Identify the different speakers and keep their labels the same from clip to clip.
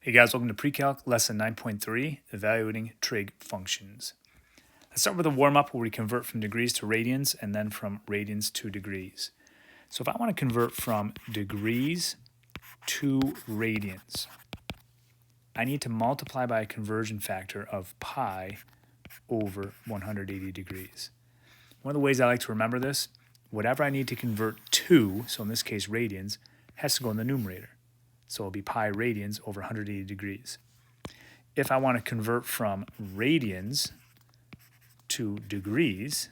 Speaker 1: Hey guys, welcome to Pre-Calc, lesson 9.3, evaluating trig functions. Let's start with a warm-up where we convert from degrees to radians and then from radians to degrees. So if I want to convert from degrees to radians, I need to multiply by a conversion factor of pi over 180 degrees. One of the ways I like to remember this, whatever I need to convert to, so in this case radians, has to go in the numerator. So it'll be pi radians over 180 degrees. If I want to convert from radians to degrees,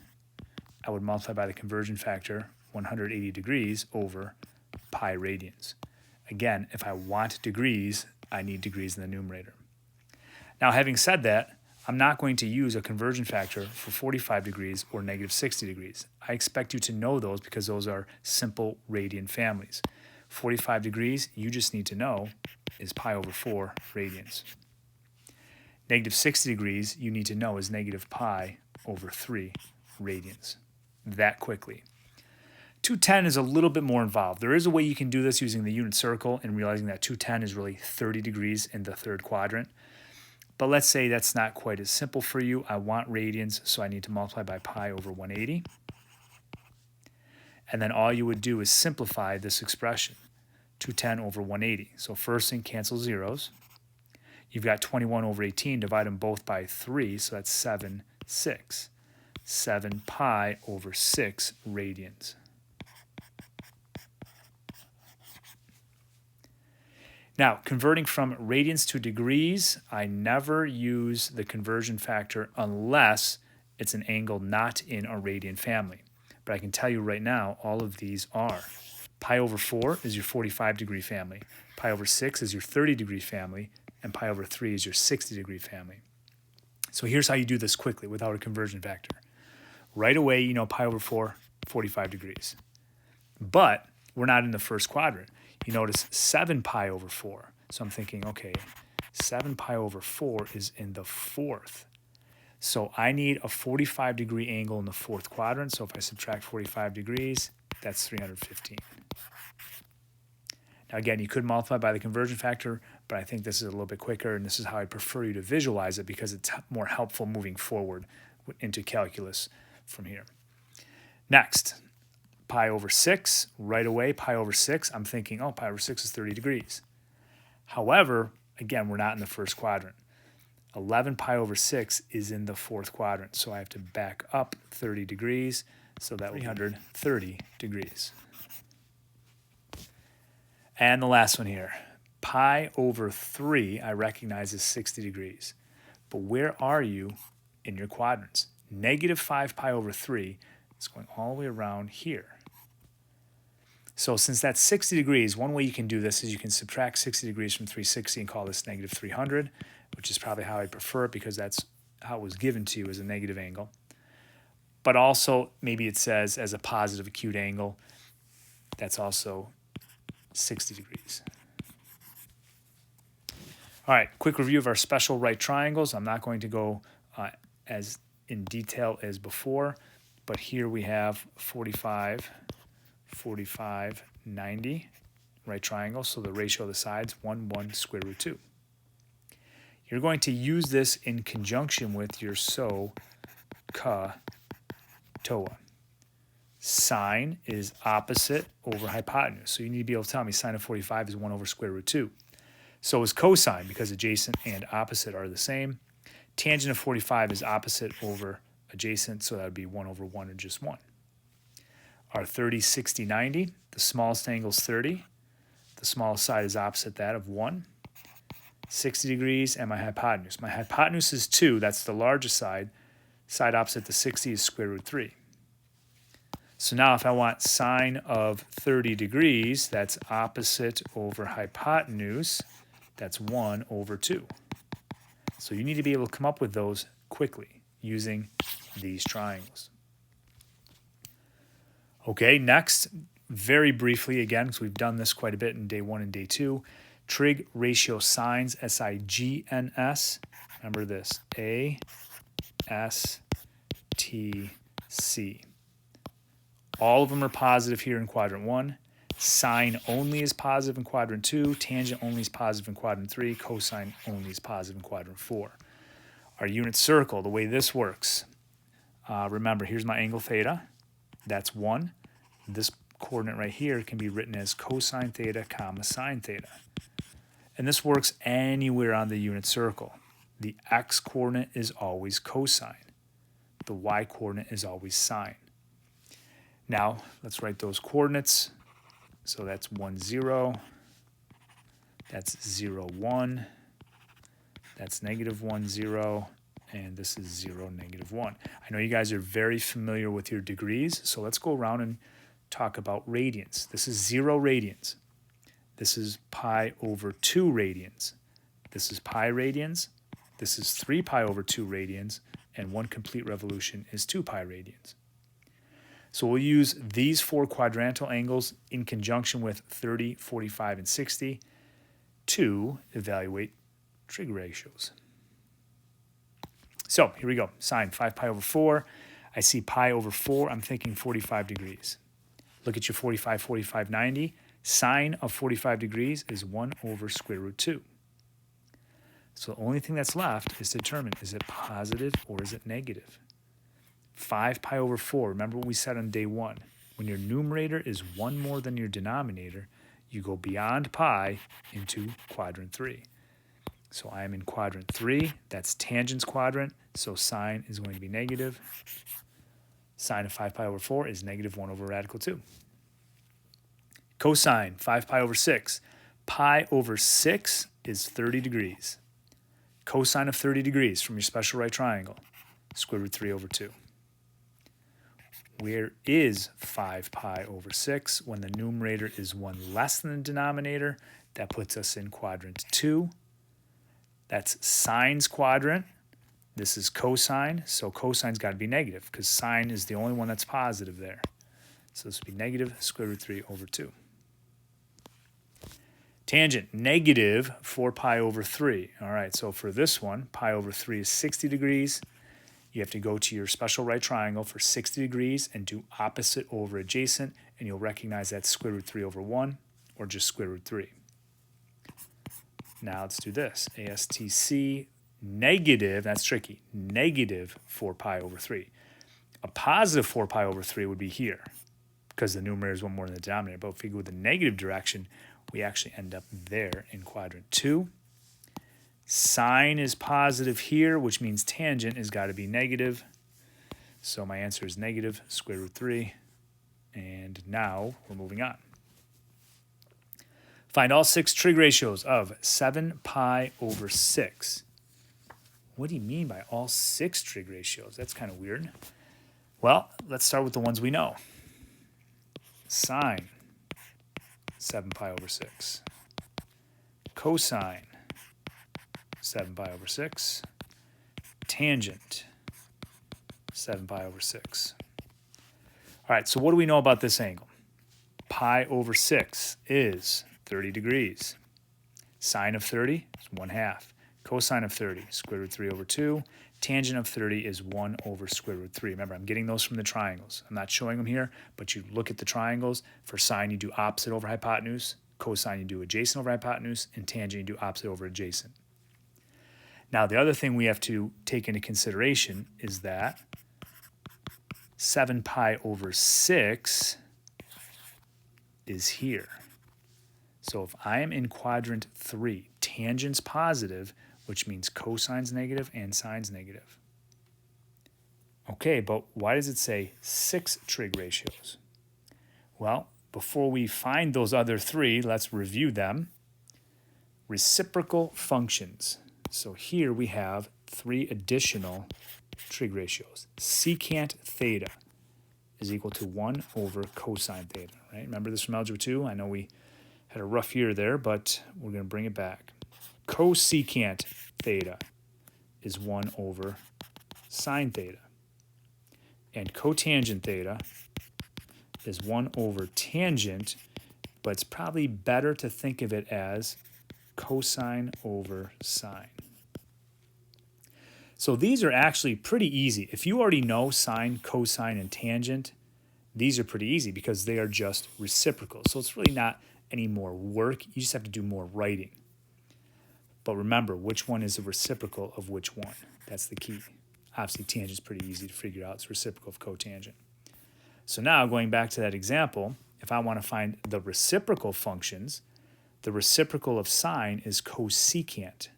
Speaker 1: I would multiply by the conversion factor 180 degrees over pi radians. Again, if I want degrees, I need degrees in the numerator. Now, having said that, I'm not going to use a conversion factor for 45 degrees or negative 60 degrees. I expect you to know those because those are simple radian families. 45 degrees, you just need to know, is pi over 4 radians. Negative 60 degrees, you need to know, is negative pi over 3 radians. That quickly. 210 is a little bit more involved. There is a way you can do this using the unit circle and realizing that 210 is really 30 degrees in the third quadrant. But let's say that's not quite as simple for you. I want radians, so I need to multiply by pi over 180. And then all you would do is simplify this expression, 210 over 180. So first thing, cancel zeros. You've got 21 over 18, divide them both by 3, so that's 7, 6. 7 pi over 6 radians. Now, converting from radians to degrees, I never use the conversion factor unless it's an angle not in a radian family. But I can tell you right now, all of these are. Pi over 4 is your 45 degree family. Pi over 6 is your 30 degree family. And pi over 3 is your 60 degree family. So here's how you do this quickly without a conversion factor. Right away, you know pi over 4, 45 degrees. But we're not in the first quadrant. You notice 7 pi over 4. So I'm thinking, okay, 7 pi over 4 is in the fourth. So I need a 45 degree angle in the fourth quadrant. So if I subtract 45 degrees, that's 315. Now again, you could multiply by the conversion factor, but I think this is a little bit quicker, and this is how I prefer you to visualize it because it's more helpful moving forward into calculus from here. Next, pi over 6, right away, pi over 6, I'm thinking, oh, pi over 6 is 30 degrees. However, again, we're not in the first quadrant. 11 pi over 6 is in the fourth quadrant, so I have to back up 30 degrees, so that 330 degrees. And the last one here, pi over 3, I recognize is 60 degrees. But where are you in your quadrants? Negative 5 pi over 3 is going all the way around here. So since that's 60 degrees, one way you can do this is you can subtract 60 degrees from 360 and call this negative 300, which is probably how I prefer it because that's how it was given to you as a negative angle. But also, maybe it says as a positive acute angle, that's also 60 degrees. All right, quick review of our special right triangles. I'm not going to go as in detail as before, but here we have 45, 45, 90 right triangle. So the ratio of the sides, 1, 1, square root 2. You're going to use this in conjunction with your so, ka, toa. Sine is opposite over hypotenuse. So you need to be able to tell me sine of 45 is 1 over square root 2. So is cosine because adjacent and opposite are the same. Tangent of 45 is opposite over adjacent, so that would be 1 over 1 or just 1. Our 30, 60, 90, the smallest angle is 30. The smallest side is opposite that of 1. 60 degrees and my hypotenuse. My hypotenuse is 2, that's the largest side. Side opposite the 60 is square root 3. So now if I want sine of 30 degrees, that's opposite over hypotenuse, that's 1 over 2. So you need to be able to come up with those quickly using these triangles. Okay, next, very briefly again, because we've done this quite a bit in day 1 and day 2, trig ratio signs, S-I-G-N-S. Remember this, A, S, T, C. All of them are positive here in quadrant 1. Sine only is positive in quadrant 2. Tangent only is positive in quadrant 3. Cosine only is positive in quadrant 4. Our unit circle, the way this works, remember, here's my angle theta. That's 1. This coordinate right here can be written as cosine theta comma sine theta. And this works anywhere on the unit circle. The x-coordinate is always cosine. The y-coordinate is always sine. Now, let's write those coordinates. So that's 1, 0. That's 0, 1. That's negative 1, 0. And this is 0, negative 1. I know you guys are very familiar with your degrees, so let's go around and talk about radians. This is 0 radians. This is pi over 2 radians. This is pi radians. This is 3 pi over 2 radians. And 1 complete revolution is 2 pi radians. So we'll use these 4 quadrantal angles in conjunction with 30, 45, and 60 to evaluate trig ratios. So here we go. Sine 5 pi over 4. I see pi over 4. I'm thinking 45 degrees. Look at your 45, 45, 90. Sine of 45 degrees is 1 over square root 2. So the only thing that's left is to determine, is it positive or is it negative? 5 pi over 4, remember what we said on day 1. When your numerator is 1 more than your denominator, you go beyond pi into quadrant 3. So I am in quadrant 3. That's tangent's quadrant, so sine is going to be negative. Sine of 5 pi over 4 is negative 1 over radical 2. Cosine, 5 pi over 6. Pi over 6 is 30 degrees. Cosine of 30 degrees from your special right triangle, square root 3 over 2. Where is 5 pi over 6? When the numerator is 1 less than the denominator, that puts us in quadrant 2. That's sine's quadrant. This is cosine, so cosine's got to be negative because sine is the only one that's positive there. So this would be negative square root 3 over 2. Tangent, negative 4 pi over 3. All right, so for this one, pi over 3 is 60 degrees. You have to go to your special right triangle for 60 degrees and do opposite over adjacent, and you'll recognize that's square root 3 over 1, or just square root 3. Now let's do this. ASTC, negative, that's tricky, negative 4 pi over 3. A positive 4 pi over 3 would be here, because the numerator is 1 more than the denominator. But if we go the negative direction, we actually end up there in quadrant 2. Sine is positive here, which means tangent has got to be negative. So my answer is negative square root 3. And now we're moving on. Find all 6 trig ratios of 7 pi over 6. What do you mean by all 6 trig ratios? That's kind of weird. Well, let's start with the ones we know. Sine, 7 pi over 6. Cosine, 7 pi over 6. Tangent, 7 pi over 6. All right, so what do we know about this angle? Pi over 6 is 30 degrees. Sine of 30 is 1/2. Cosine of 30, square root 3 over 2. Tangent of 30 is 1 over square root 3. Remember, I'm getting those from the triangles. I'm not showing them here, but you look at the triangles. For sine, you do opposite over hypotenuse. Cosine, you do adjacent over hypotenuse. And tangent, you do opposite over adjacent. Now, the other thing we have to take into consideration is that 7 pi over 6 is here. So if I am in quadrant 3, tangent's positive, which means cosine's negative and sine's negative. Okay, but why does it say 6 trig ratios? Well, before we find those other 3, let's review them. Reciprocal functions. So here we have 3 additional trig ratios. Secant theta is equal to 1 over cosine theta, right? Remember this from Algebra 2? I know we had a rough year there, but we're going to bring it back. Cosecant theta is 1 over sine theta. And cotangent theta is 1 over tangent, but it's probably better to think of it as cosine over sine. So these are actually pretty easy. If you already know sine, cosine, and tangent, These are pretty easy because they are just reciprocals. So it's really not any more work. You just have to do more writing. But remember, which one is a reciprocal of which one? That's the key. Obviously, tangent's pretty easy to figure out. It's reciprocal of cotangent. So now, going back to that example, if I want to find the reciprocal functions, the reciprocal of sine is cosecant.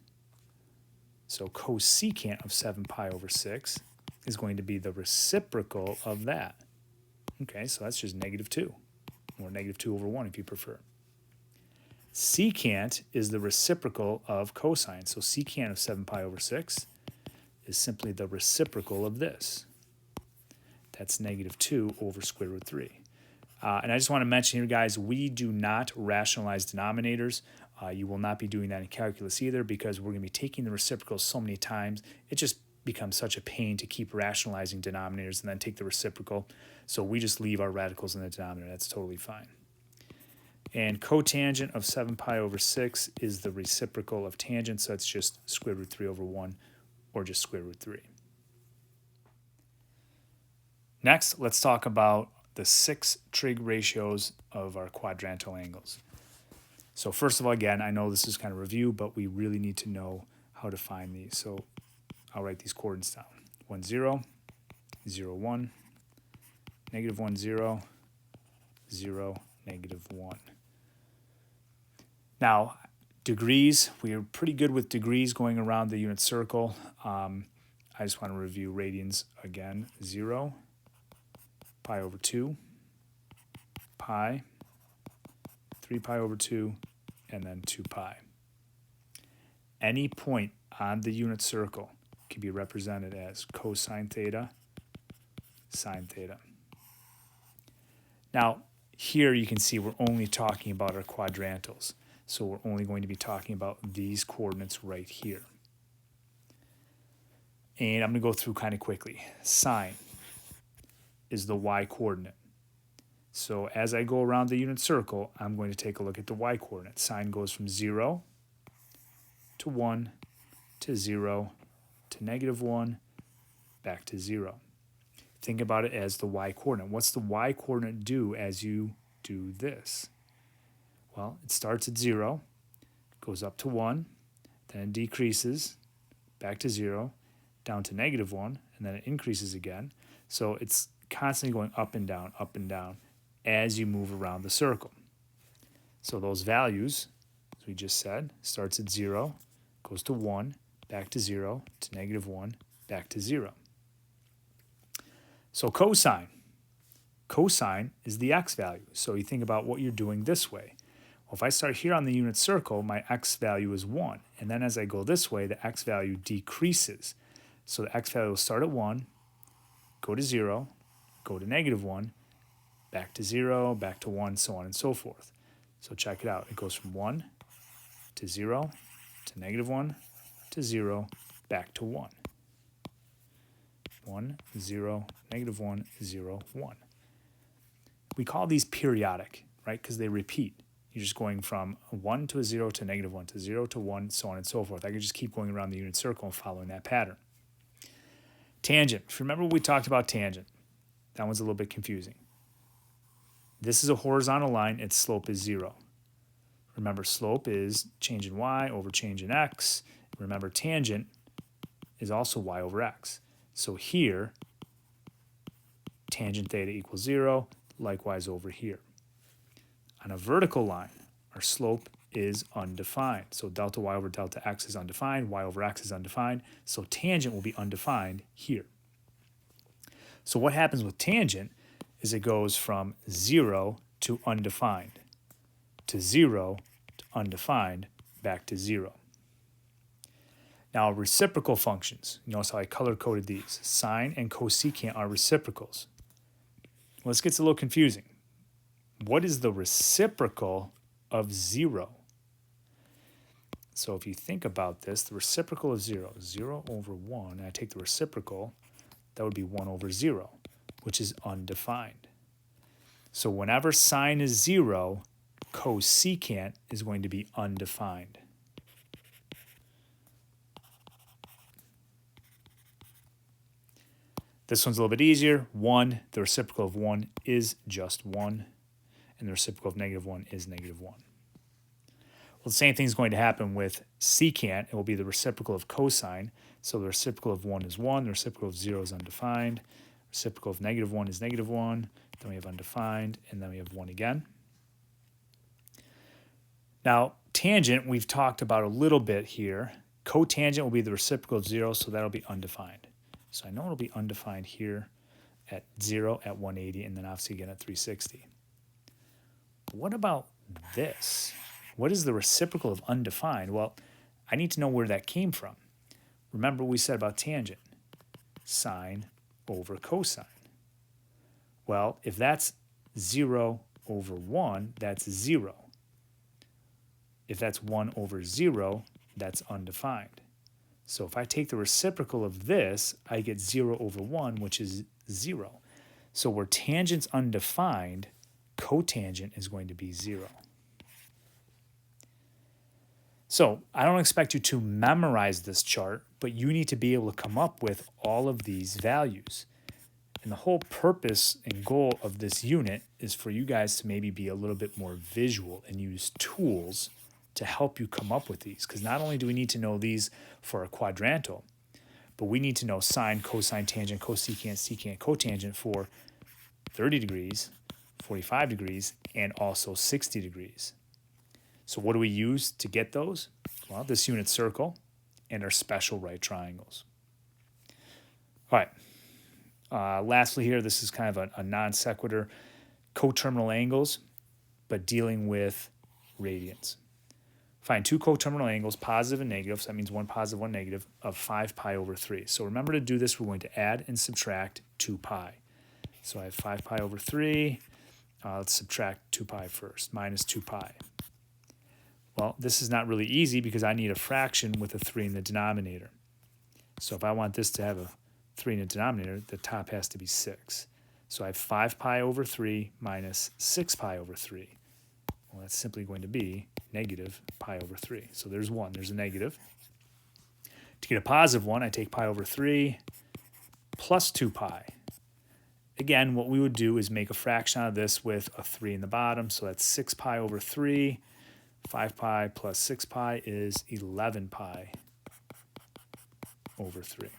Speaker 1: So cosecant of 7 pi over 6 is going to be the reciprocal of that. Okay, so that's just -2, or -2 over 1 if you prefer. Secant is the reciprocal of cosine. So secant of 7 pi over 6 is simply the reciprocal of this. That's -2 over square root 3. And I just want to mention here, guys, we do not rationalize denominators. You will not be doing that in calculus either because we're going to be taking the reciprocals so many times. It just becomes such a pain to keep rationalizing denominators and then take the reciprocal. So we just leave our radicals in the denominator. That's totally fine. And cotangent of 7 pi over 6 is the reciprocal of tangent, so it's just square root 3 over 1, or just square root 3. Next, let's talk about the 6 trig ratios of our quadrantal angles. So first of all, again, I know this is kind of review, but we really need to know how to find these. So I'll write these coordinates down. 1, 0, 0, 1, -1, 0, 0, -1. Now, degrees, we are pretty good with degrees going around the unit circle. I just want to review radians again. 0, pi over 2, pi, 3 pi over 2, and then 2 pi. Any point on the unit circle can be represented as cosine theta, sine theta. Now, here you can see we're only talking about our quadrantals. So we're only going to be talking about these coordinates right here. And I'm going to go through kind of quickly. Sine is the y coordinate. So as I go around the unit circle, I'm going to take a look at the y coordinate. Sine goes from 0 to 1 to 0 to -1, back to 0. Think about it as the y coordinate. What's the y coordinate do as you do this? Well, it starts at 0, goes up to 1, then it decreases, back to 0, down to -1, and then it increases again. So it's constantly going up and down as you move around the circle. So those values, as we just said, starts at 0, goes to 1, back to 0, to -1, back to 0. So cosine. Cosine is the x value. So you think about what you're doing this way. Well, if I start here on the unit circle, my x value is 1. And then as I go this way, the x value decreases. So the x value will start at 1, go to 0, go to -1, back to 0, back to 1, so on and so forth. So check it out. It goes from 1 to 0 to -1 to 0, back to 1. 1, 0, -1, 0, 1. We call these periodic, right, because they repeat. You're just going from 1 to a 0 to -1 to 0 to 1, so on and so forth. I could just keep going around the unit circle and following that pattern. Tangent. If you remember we talked about tangent, that one's a little bit confusing. This is a horizontal line. Its slope is 0. Remember, slope is change in y over change in x. Remember, tangent is also y over x. So here, tangent theta equals 0, likewise over here. On a vertical line, our slope is undefined. So delta y over delta x is undefined, y over x is undefined, so tangent will be undefined here. So what happens with tangent is it goes from 0 to undefined, to 0 to undefined, back to 0. Now, reciprocal functions, notice how I color-coded these. Sine and cosecant are reciprocals. Well, this gets a little confusing. What is the reciprocal of 0? So if you think about this, the reciprocal of 0, 0 over 1, and I take the reciprocal, that would be 1 over 0, which is undefined. So whenever sine is 0, cosecant is going to be undefined. This one's a little bit easier. 1, the reciprocal of 1 is just 1, and the reciprocal of -1 is -1. Well, the same thing is going to happen with secant. It will be the reciprocal of cosine. So the reciprocal of 1 is 1, the reciprocal of 0 is undefined, reciprocal of -1 is -1, then we have undefined, and then we have 1 again. Now, tangent, we've talked about a little bit here. Cotangent will be the reciprocal of 0, so that'll be undefined. So I know it'll be undefined here at 0, at 180, and then obviously again at 360. What about this? What is the reciprocal of undefined? Well, I need to know where that came from. Remember what we said about tangent, sine over cosine. Well, if that's 0 over 1, that's 0. If that's 1 over 0, that's undefined. So if I take the reciprocal of this, I get 0 over 1, which is 0. So where tangent's undefined, cotangent is going to be 0. So I don't expect you to memorize this chart, but you need to be able to come up with all of these values. And the whole purpose and goal of this unit is for you guys to maybe be a little bit more visual and use tools to help you come up with these. Because not only do we need to know these for a quadrantal, but we need to know sine, cosine, tangent, cosecant, secant, cotangent for 30 degrees, 45 degrees, and also 60 degrees. So what do we use to get those? Well, this unit circle and our special right triangles. All right. Lastly here, this is kind of a non sequitur, coterminal angles, but dealing with radians. Find two coterminal angles, positive and negative, so that means one positive, one negative, of 5 pi over 3. So remember to do this, we're going to add and subtract 2 pi. So I have 5 pi over 3. Let's subtract 2 pi first, minus 2 pi. Well, this is not really easy because I need a fraction with a 3 in the denominator. So if I want this to have a 3 in the denominator, the top has to be 6. So I have 5 pi over 3 minus 6 pi over 3. Well, that's simply going to be negative pi over 3. So there's 1. There's a negative. To get a positive 1, I take pi over 3 plus 2 pi. Again, what we would do is make a fraction out of this with a 3 in the bottom. So that's 6 pi over 3. 5 pi plus 6 pi is 11 pi over 3.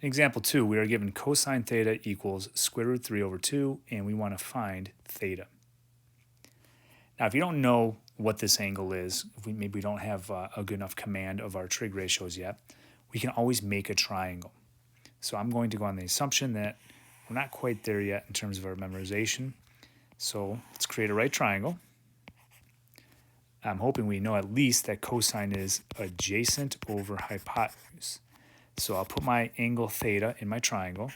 Speaker 1: In example 2, we are given cosine theta equals square root 3 over 2, and we want to find theta. Now, if you don't know what this angle is, if maybe we don't have a good enough command of our trig ratios yet, we can always make a triangle. So I'm going to go on the assumption that we're not quite there yet in terms of our memorization. So let's create a right triangle. I'm hoping we know at least that cosine is adjacent over hypotenuse. So I'll put my angle theta in my triangle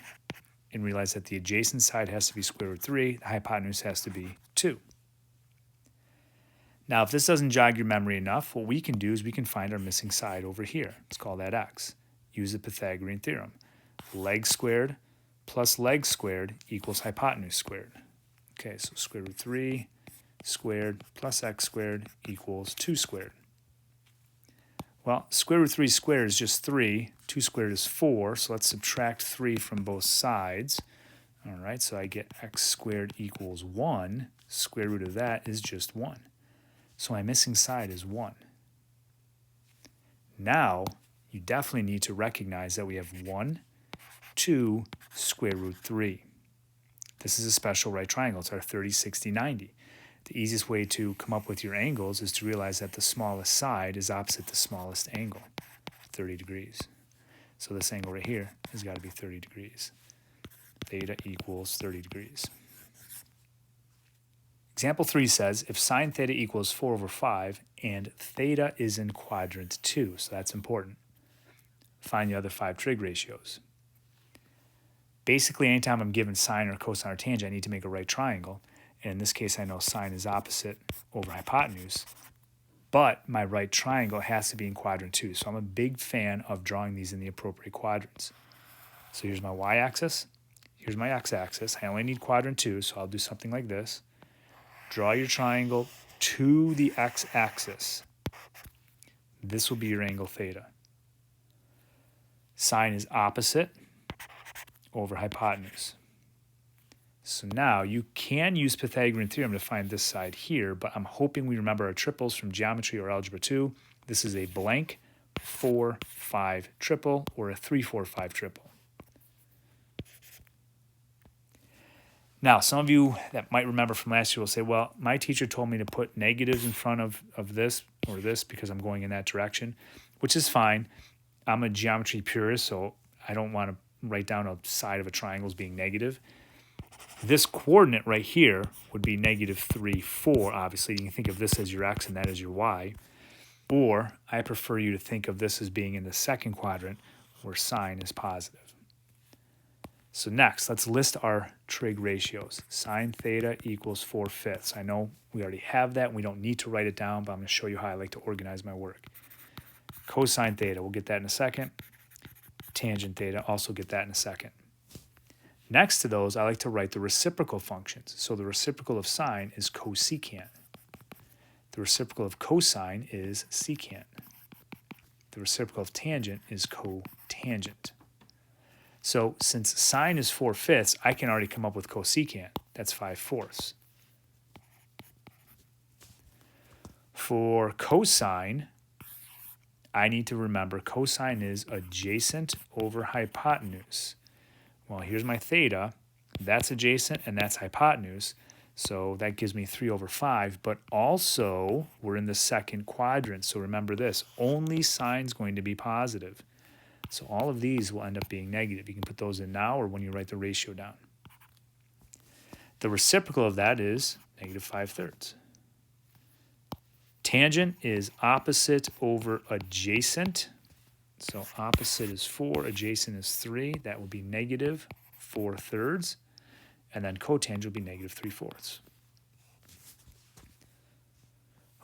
Speaker 1: and realize that the adjacent side has to be square root 3, the hypotenuse has to be 2. Now, if this doesn't jog your memory enough, what we can do is we can find our missing side over here. Let's call that x. Use the Pythagorean Theorem. Leg squared plus leg squared equals hypotenuse squared. Okay, so square root 3 squared plus x squared equals 2 squared. Well, square root 3 squared is just 3. 2 squared is 4, so let's subtract 3 from both sides. All right, so I get x squared equals 1. Square root of that is just 1. So my missing side is 1. Now, you definitely need to recognize that we have 1, 2, square root 3. This is a special right triangle. It's our 30, 60, 90. The easiest way to come up with your angles is to realize that the smallest side is opposite the smallest angle, 30 degrees. So this angle right here has got to be 30 degrees. Theta equals 30 degrees. Example 3 says, if sine theta equals 4 over 5 and theta is in quadrant 2, so that's important, find the other 5 trig ratios. Basically, anytime I'm given sine or cosine or tangent, I need to make a right triangle. And in this case, I know sine is opposite over hypotenuse. But my right triangle has to be in quadrant 2. So I'm a big fan of drawing these in the appropriate quadrants. So here's my y-axis. Here's my x-axis. I only need quadrant 2, so I'll do something like this. Draw your triangle to the x-axis. This will be your angle theta. Sine is opposite over hypotenuse. So now you can use Pythagorean Theorem to find this side here, but I'm hoping we remember our triples from geometry or algebra 2. This is a blank 4-5 triple or a 3-4-5 triple. Now, some of you that might remember from last year will say, well, my teacher told me to put negatives in front of this or this because I'm going in that direction, which is fine. I'm a geometry purist, so I don't want to write down a side of a triangle as being negative. This coordinate right here would be negative 3, 4, obviously. You can think of this as your x and that as your y. Or I prefer you to think of this as being in the second quadrant where sine is positive. So next, let's list our trig ratios. Sine theta equals 4/5. I know we already have that and we don't need to write it down, but I'm going to show you how I like to organize my work. Cosine theta, we'll get that in a second. Tangent theta, also get that in a second. Next to those, I like to write the reciprocal functions. So the reciprocal of sine is cosecant. The reciprocal of cosine is secant. The reciprocal of tangent is cotangent. So since sine is 4/5, I can already come up with cosecant. That's 5/4. For cosine, I need to remember cosine is adjacent over hypotenuse. Well, here's my theta. That's adjacent and that's hypotenuse. So that gives me 3/5. But also, we're in the second quadrant. So remember this, only sine's going to be positive. So all of these will end up being negative. You can put those in now or when you write the ratio down. The reciprocal of that is negative 5/3. Tangent is opposite over adjacent. So opposite is 4, adjacent is 3. That would be negative 4/3. And then cotangent will be negative 3/4.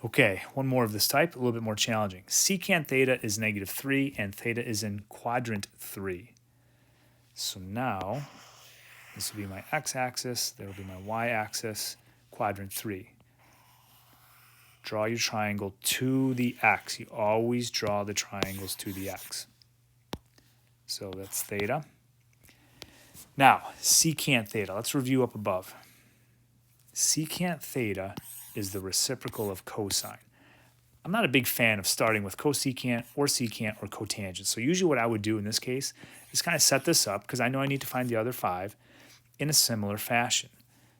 Speaker 1: Okay, one more of this type, a little bit more challenging. Secant theta is negative 3, and theta is in quadrant 3. So now, this will be my x-axis, there will be my y-axis, quadrant 3. Draw your triangle to the x. You always draw the triangles to the x. So that's theta. Now, secant theta. Let's review up above. Secant theta is the reciprocal of cosine. I'm not a big fan of starting with cosecant or secant or cotangent. So usually what I would do in this case is kind of set this up because I know I need to find the other 5 in a similar fashion.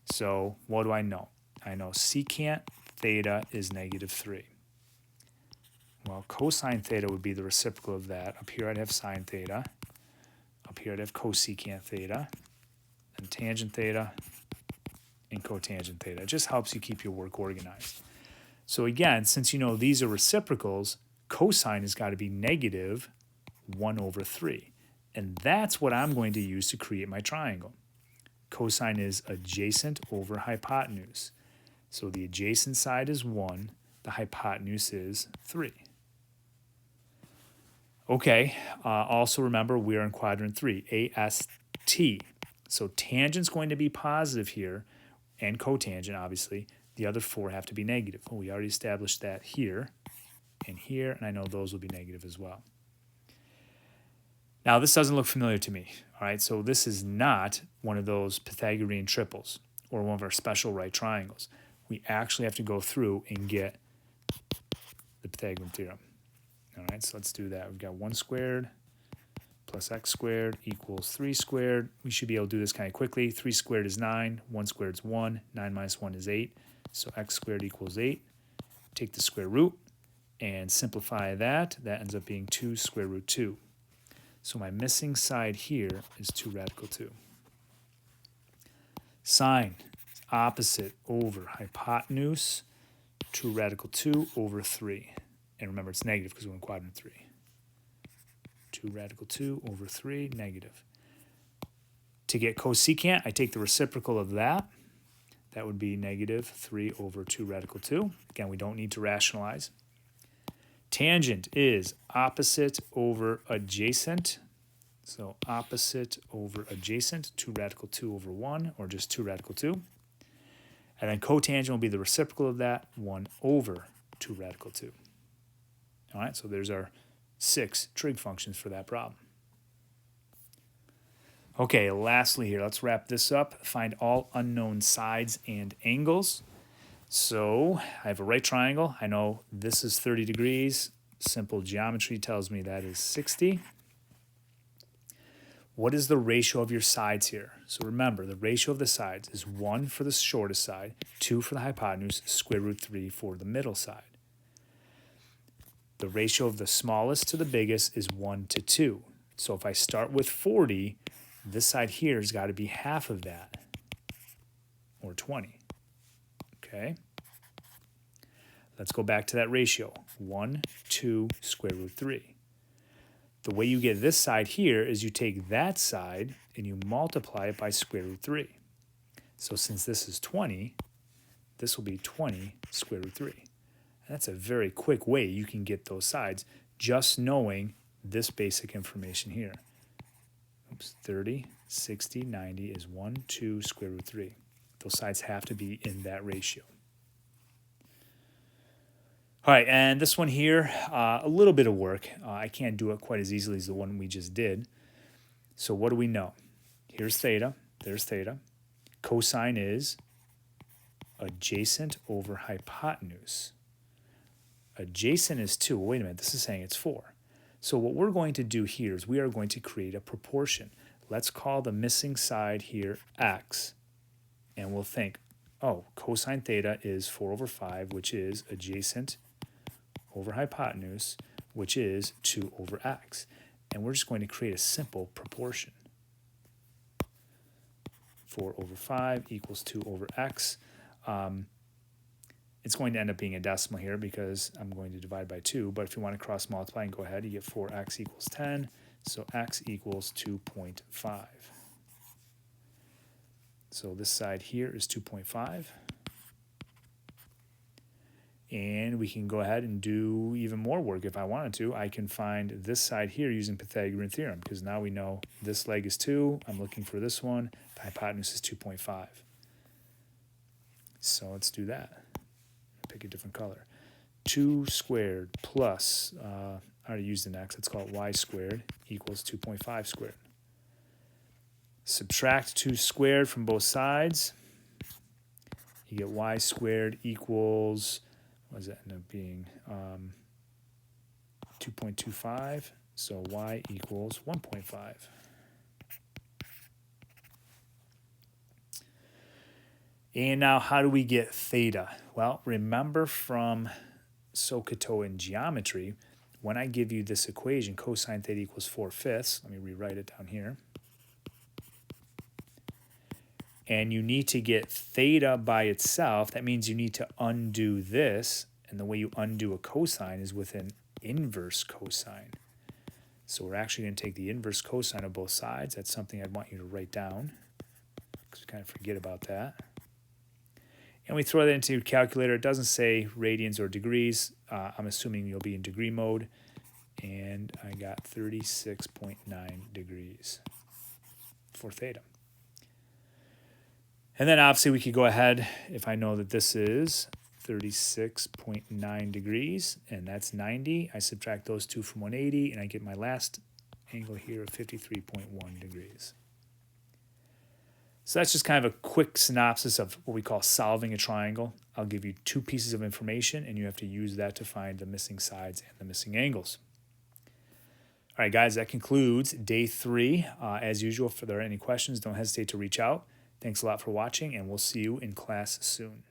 Speaker 1: So what do I know? I know secant theta is negative 3. Well, cosine theta would be the reciprocal of that. Up here I'd have sine theta. Up here I'd have cosecant theta. And tangent theta and cotangent theta. It just helps you keep your work organized. So again, since you know these are reciprocals, cosine has got to be negative 1/3. And that's what I'm going to use to create my triangle. Cosine is adjacent over hypotenuse. So the adjacent side is 1, the hypotenuse is 3. Okay, also remember we are in quadrant 3, AST. So tangent's going to be positive here, and cotangent, obviously. The other 4 have to be negative. Well, we already established that here, and I know those will be negative as well. Now, this doesn't look familiar to me, all right? So this is not one of those Pythagorean triples or one of our special right triangles. We actually have to go through and get the Pythagorean theorem. All right, so let's do that. We've got 1 squared plus x squared equals 3 squared. We should be able to do this kind of quickly. 3 squared is 9, 1 squared is 1, 9 minus 1 is 8. So x squared equals 8. Take the square root and simplify that. That ends up being 2 square root 2. So my missing side here is 2 radical 2. Sine is opposite over hypotenuse, 2 radical 2 over 3. And remember, it's negative because we're in quadrant 3. 2 radical 2 over 3, negative. To get cosecant, I take the reciprocal of that. That would be negative 3 over 2 radical 2. Again, we don't need to rationalize. Tangent is opposite over adjacent. So opposite over adjacent, 2 radical 2 over 1, or just 2 radical 2. And then cotangent will be the reciprocal of that, 1 over 2 radical 2. All right, so there's our 6 trig functions for that problem. Okay, lastly here, let's wrap this up. Find all unknown sides and angles. So I have a right triangle. I know this is 30 degrees. Simple geometry tells me that is 60. What is the ratio of your sides here? So remember, the ratio of the sides is 1 for the shortest side, 2 for the hypotenuse, square root 3 for the middle side. The ratio of the smallest to the biggest is 1 to 2. So if I start with 40, this side here has got to be half of that, or 20. Okay? Let's go back to that ratio. 1, 2, square root 3. The way you get this side here is you take that side and you multiply it by square root 3. So since this is 20, this will be 20 square root 3. And that's a very quick way you can get those sides, just knowing this basic information here. Oops, 30, 60, 90 is 1, 2, square root 3. Those sides have to be in that ratio. All right, and this one here, a little bit of work. I can't do it quite as easily as the one we just did. So what do we know? Here's theta. There's theta. Cosine is adjacent over hypotenuse. Adjacent is 2. Wait a minute, this is saying it's 4. So what we're going to do here is we are going to create a proportion. Let's call the missing side here x, and we'll think, oh, cosine theta is 4 over 5, which is adjacent over hypotenuse, which is 2 over x. And we're just going to create a simple proportion. 4 over 5 equals 2 over x. It's going to end up being a decimal here because I'm going to divide by 2, but if you want to cross multiply and go ahead, you get 4x equals 10, so x equals 2.5. So this side here is 2.5. And we can go ahead and do even more work if I wanted to. I can find this side here using Pythagorean Theorem, because now we know this leg is 2. I'm looking for this one. The hypotenuse is 2.5. So let's do that. Pick a different color. 2 squared plus, I already used an x, let's call it y squared, equals 2.5 squared. Subtract 2 squared from both sides. You get y squared equals, what does that end up being? 2.25, so y equals 1.5. And now how do we get theta? Well, remember from SOHCAHTOA geometry, when I give you this equation, cosine theta equals 4/5, let me rewrite it down here. And you need to get theta by itself. That means you need to undo this. And the way you undo a cosine is with an inverse cosine. So we're actually going to take the inverse cosine of both sides. That's something I'd want you to write down, because we kind of forget about that. And we throw that into your calculator. It doesn't say radians or degrees. I'm assuming you'll be in degree mode. And I got 36.9 degrees for theta. And then obviously we could go ahead, if I know that this is 36.9 degrees, and that's 90, I subtract those two from 180, and I get my last angle here of 53.1 degrees. So that's just kind of a quick synopsis of what we call solving a triangle. I'll give you 2 pieces of information, and you have to use that to find the missing sides and the missing angles. All right, guys, that concludes day 3. As usual, if there are any questions, don't hesitate to reach out. Thanks a lot for watching, and we'll see you in class soon.